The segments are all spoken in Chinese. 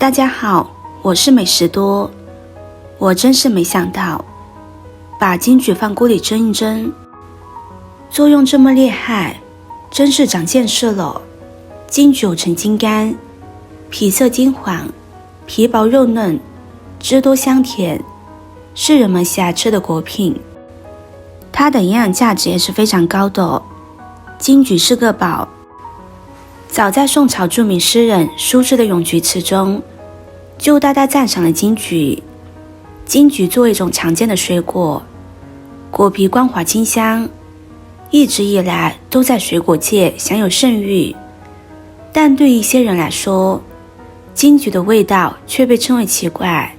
大家好，我是美食多。我真是没想到，把金桔放锅里蒸一蒸，作用这么厉害，真是长见识了。金桔有成金苷，皮色金黄，皮薄肉嫩，汁多香甜，是人们喜爱吃的果品。它的营养价值也是非常高的。金桔是个宝。早在宋朝著名诗人苏轼的咏菊词中，就大大赞赏了金桔。金桔作为一种常见的水果，果皮光滑清香，一直以来都在水果界享有盛誉。但对于一些人来说，金桔的味道却被称为奇怪，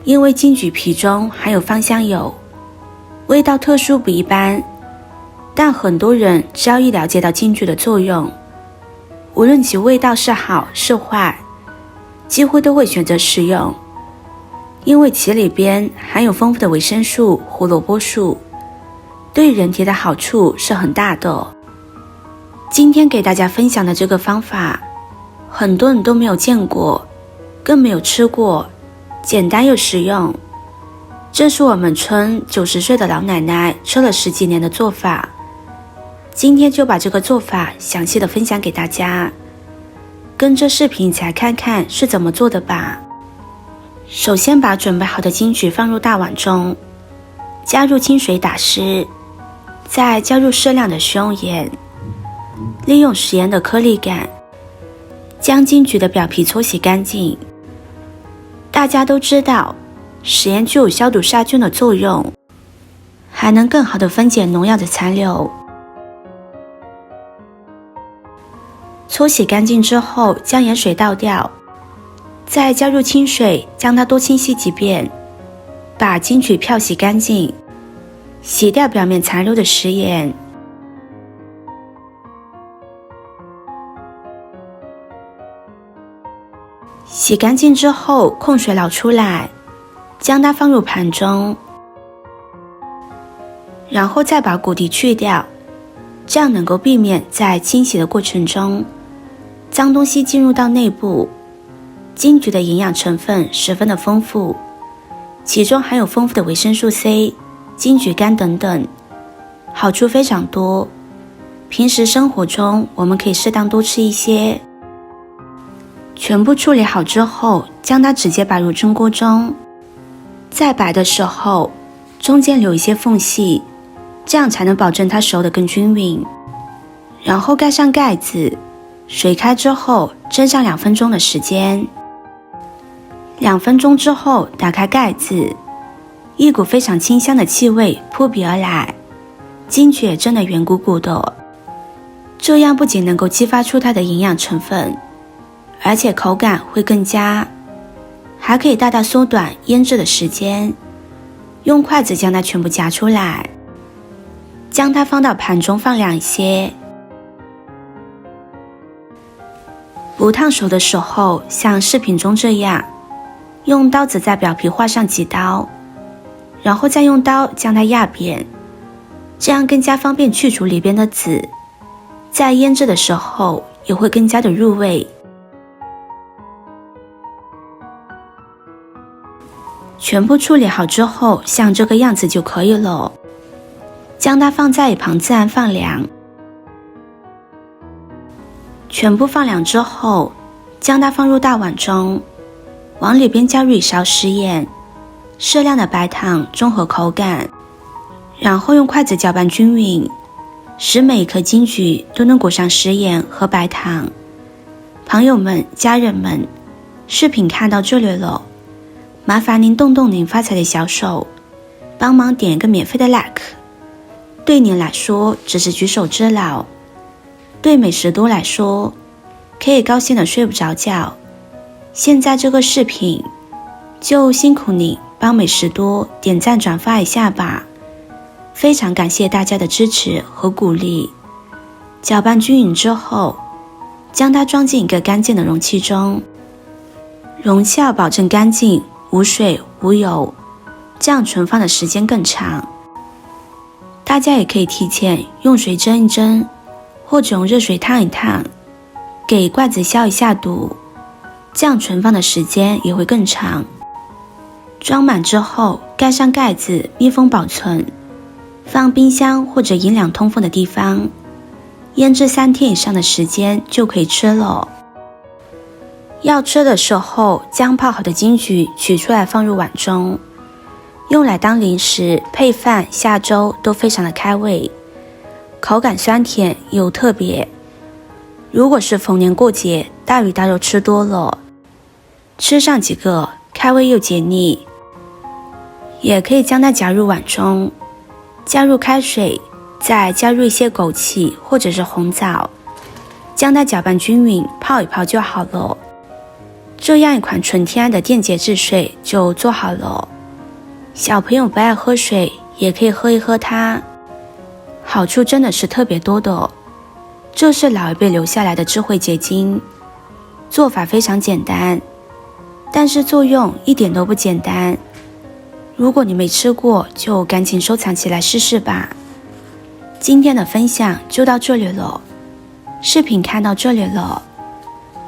因为金桔皮中含有芳香油，味道特殊不一般。但很多人只要一了解到金桔的作用，无论其味道是好是坏，几乎都会选择食用，因为其里边含有丰富的维生素、胡萝卜素，对人体的好处是很大的。今天给大家分享的这个方法，很多人都没有见过，更没有吃过，简单又实用。这是我们村90岁的老奶奶吃了10几年的做法，今天就把这个做法详细的分享给大家，跟着视频一起来看看是怎么做的吧。首先把准备好的金桔放入大碗中，加入清水打湿，再加入适量的食用盐，利用食盐的颗粒感，将金桔的表皮搓洗干净。大家都知道，食盐具有消毒杀菌的作用，还能更好的分解农药的残留。搓洗干净之后，将盐水倒掉，再加入清水，将它多清洗几遍，把金桔漂洗干净，洗掉表面残留的食盐。洗干净之后，控水捞出来，将它放入盘中，然后再把果蒂去掉，这样能够避免在清洗的过程中脏东西进入到内部。金桔的营养成分十分的丰富，其中含有丰富的维生素 C、金桔苷等等，好处非常多。平时生活中我们可以适当多吃一些。全部处理好之后，将它直接摆入蒸锅中，在摆的时候中间留一些缝隙，这样才能保证它熟得更均匀。然后盖上盖子，水开之后蒸上2分钟的时间。2分钟之后打开盖子，一股非常清香的气味扑鼻而来，金桔真的圆鼓鼓的，这样不仅能够激发出它的营养成分，而且口感会更佳，还可以大大缩短腌制的时间。用筷子将它全部夹出来，将它放到盘中放凉一些。不烫熟的时候，像视频中这样，用刀子在表皮划上几刀，然后再用刀将它压扁，这样更加方便去除里边的籽，在腌制的时候也会更加的入味。全部处理好之后，像这个样子就可以了，将它放在一旁自然放凉。全部放凉之后，将它放入大碗中，往里边加入1勺食盐，适量的白糖中和口感，然后用筷子搅拌均匀，使每一颗金桔都能裹上食盐和白糖。朋友们、家人们，视频看到这里了，麻烦您动动您发财的小手，帮忙点一个免费的 like， 对您来说只是举手之劳，对美食多来说可以高兴的睡不着觉。现在这个视频就辛苦你帮美食多点赞转发一下吧，非常感谢大家的支持和鼓励。搅拌均匀之后，将它装进一个干净的容器中，容器要保证干净，无水无油，这样存放的时间更长。大家也可以提前用水蒸一蒸，或者用热水烫一烫，给罐子消一下毒，这样存放的时间也会更长。装满之后，盖上盖子，密封保存，放冰箱或者阴凉通风的地方，腌制3天以上的时间就可以吃了。要吃的时候，将泡好的金桔取出来放入碗中，用来当零食、配饭、下粥都非常的开胃，口感酸甜又特别。如果是逢年过节，大鱼大肉吃多了，吃上几个开胃又解腻，也可以将它夹入碗中，加入开水，再加入一些枸杞或者是红枣，将它搅拌均匀，泡一泡就好了。这样一款纯天然的电解质水就做好了。小朋友不爱喝水，也可以喝一喝它，好处真的是特别多的。这是老一辈留下来的智慧结晶，做法非常简单，但是作用一点都不简单。如果你没吃过，就赶紧收藏起来试试吧。今天的分享就到这里了，视频看到这里了，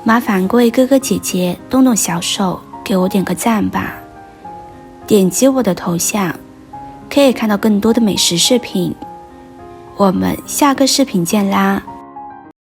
麻烦各位哥哥姐姐动动小手，给我点个赞吧。点击我的头像，可以看到更多的美食视频。我们下个视频见啦！